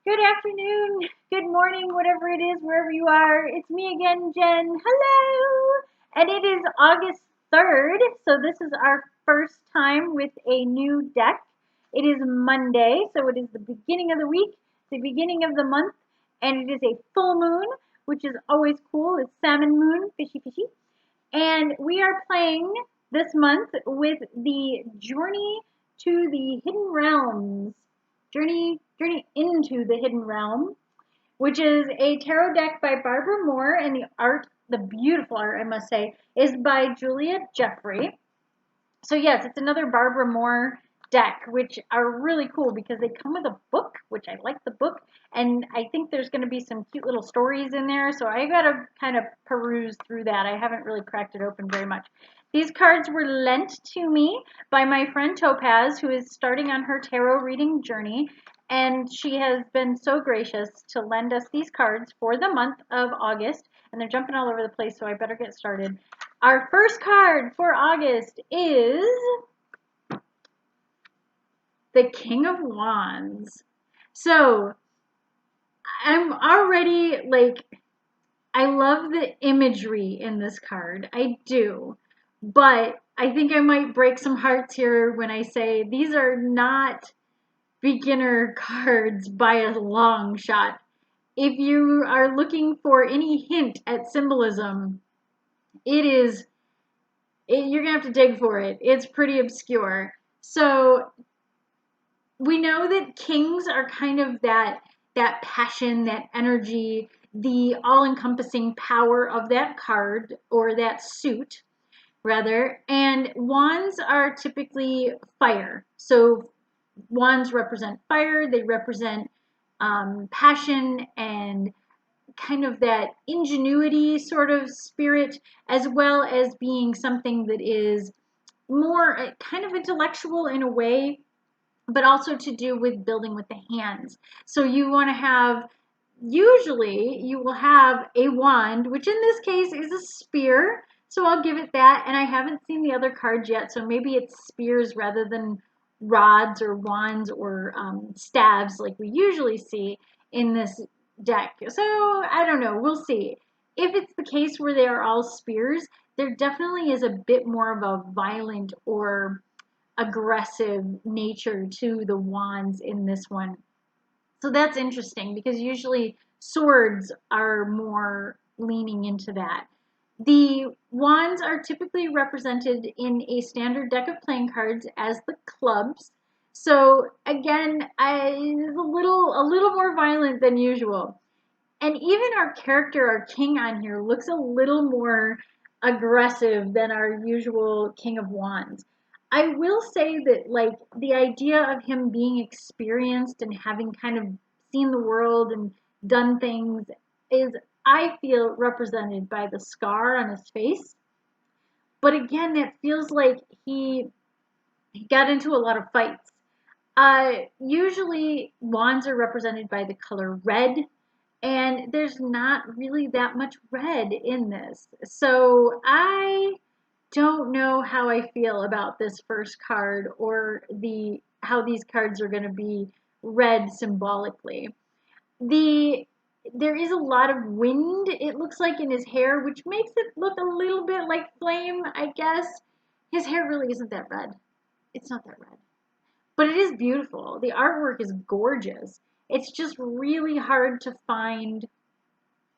Good afternoon, good morning, whatever it is, wherever you are. It's me again, Jen. Hello! And it is August 3rd, so this is our first time with a new deck. It is Monday, so it is the beginning of the week, the beginning of the month, and it is a full moon, which is always cool. It's salmon moon, fishy fishy. And we are playing this month with the Journey to the Hidden Realms. Journey into the Hidden Realm, which is a tarot deck by Barbara Moore, and the beautiful art, I must say, is by Julia Jeffery. So yes, it's another Barbara Moore deck, which are really cool because they come with a book, which I like the book, and I think there's going to be some cute little stories in there, so I got to kind of peruse through that. I haven't really cracked it open very much. These cards were lent to me by my friend Topaz, who is starting on her tarot reading journey, and she has been so gracious to lend us these cards for the month of August, and they're jumping all over the place, so I better get started. Our first card for August is the King of Wands. So I'm already like, I love the imagery in this card. I do. But I think I might break some hearts here when I say these are not beginner cards by a long shot. If you are looking for any hint at symbolism, you're gonna have to dig for it. It's pretty obscure. So we know that kings are kind of that passion, that energy, the all-encompassing power of that card or that suit rather, and wands are typically fire. So wands represent fire, they represent passion and kind of that ingenuity sort of spirit, as well as being something that is more kind of intellectual in a way, but also to do with building with the hands. So you want to have, usually you will have a wand, which in this case is a spear. So I'll give it that. And I haven't seen the other cards yet, so maybe it's spears rather than rods or wands or staves like we usually see in this deck. So I don't know, we'll see. If it's the case where they are all spears, there definitely is a bit more of a violent or aggressive nature to the wands in this one. So that's interesting because usually swords are more leaning into that. The wands are typically represented in a standard deck of playing cards as the clubs. So again, it's a little more violent than usual. And even our character, our king on here, looks a little more aggressive than our usual King of Wands. I will say that, like, the idea of him being experienced and having kind of seen the world and done things is, I feel, represented by the scar on his face. But again, that feels like he got into a lot of fights. Usually, wands are represented by the color red, and there's not really that much red in this. So I don't know how I feel about this first card or how these cards are going to be read symbolically. The there is a lot of wind, it looks like, in his hair, which makes it look a little bit like flame, I guess. His hair really isn't that red. It's not that red. But it is beautiful. The artwork is gorgeous. It's just really hard to find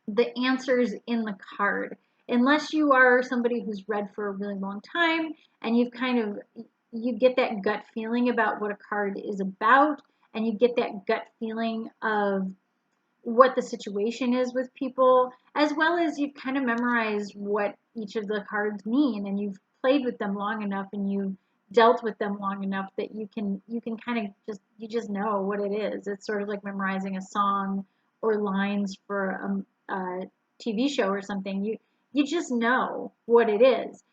the answers in the card unless you are somebody who's read for a really long time and you get that gut feeling about what a card is about, and you get that gut feeling of what the situation is with people, as well as you've kind of memorized what each of the cards mean, and you've played with them long enough and you've dealt with them long enough that you can kind of just know what it is. It's sort of like memorizing a song or lines for a TV show or something. You just know what it is.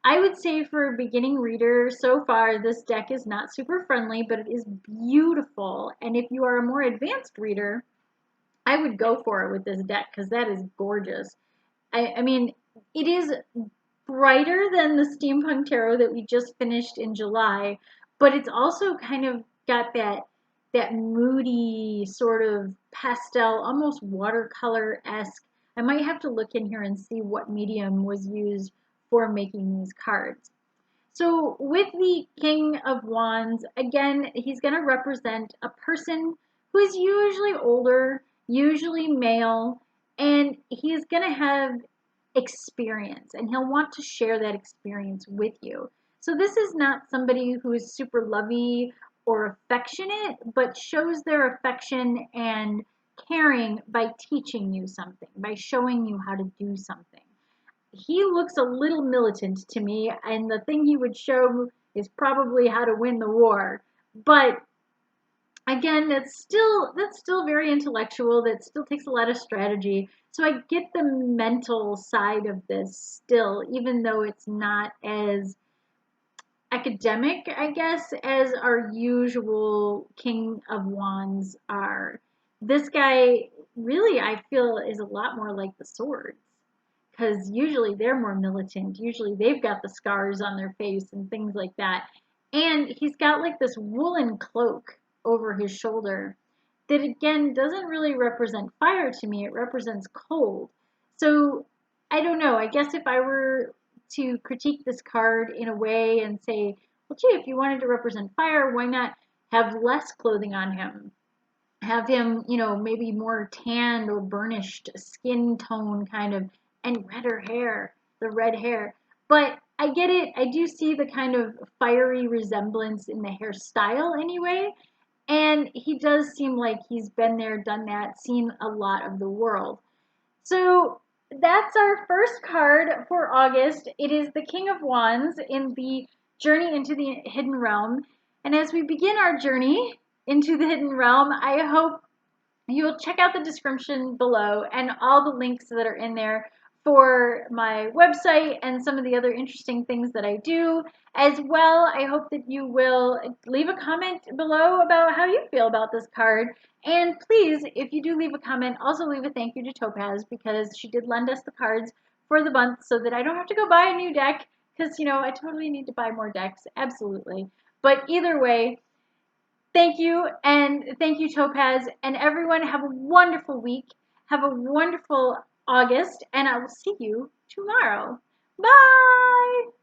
I would say for a beginning reader, so far this deck is not super friendly, but it is beautiful. And if you are a more advanced reader, I would go for it with this deck because that is gorgeous. I mean, it is brighter than the Steampunk Tarot that we just finished in July, but it's also kind of got that moody sort of pastel, almost watercolor-esque. I might have to look in here and see what medium was used for making these cards. So with the King of Wands, again, he's going to represent a person who is usually older, usually male, and he is going to have experience, and he'll want to share that experience with you. So this is not somebody who is super lovey or affectionate, but shows their affection and caring by teaching you something, by showing you how to do something. He looks a little militant to me, and the thing he would show is probably how to win the war. But again, that's still very intellectual. That still takes a lot of strategy. So I get the mental side of this still, even though it's not as academic, I guess, as our usual King of Wands are. This guy really, I feel, is a lot more like the swords, because usually they're more militant. Usually they've got the scars on their face and things like that. And he's got like this woolen cloak over his shoulder that again doesn't really represent fire to me. It represents cold. So I don't know. I guess if I were to critique this card in a way and say, well, gee, if you wanted to represent fire, why not have less clothing on him? Have him, maybe more tanned or burnished skin tone kind of, and redder hair, the red hair. But I get it. I do see the kind of fiery resemblance in the hairstyle anyway. And he does seem like he's been there, done that, seen a lot of the world. So that's our first card for August. It is the King of Wands in the Journey into the Hidden Realm. And as we begin our journey into the Hidden Realm, I hope you'll check out the description below and all the links that are in there for my website and some of the other interesting things that I do. As well, I hope that you will leave a comment below about how you feel about this card. And please, if you do leave a comment, also leave a thank you to Topaz, because she did lend us the cards for the month so that I don't have to go buy a new deck, because, I totally need to buy more decks. Absolutely. But either way, thank you, and thank you, Topaz, and everyone. Have a wonderful week. Have a wonderful August, and I will see you tomorrow. Bye!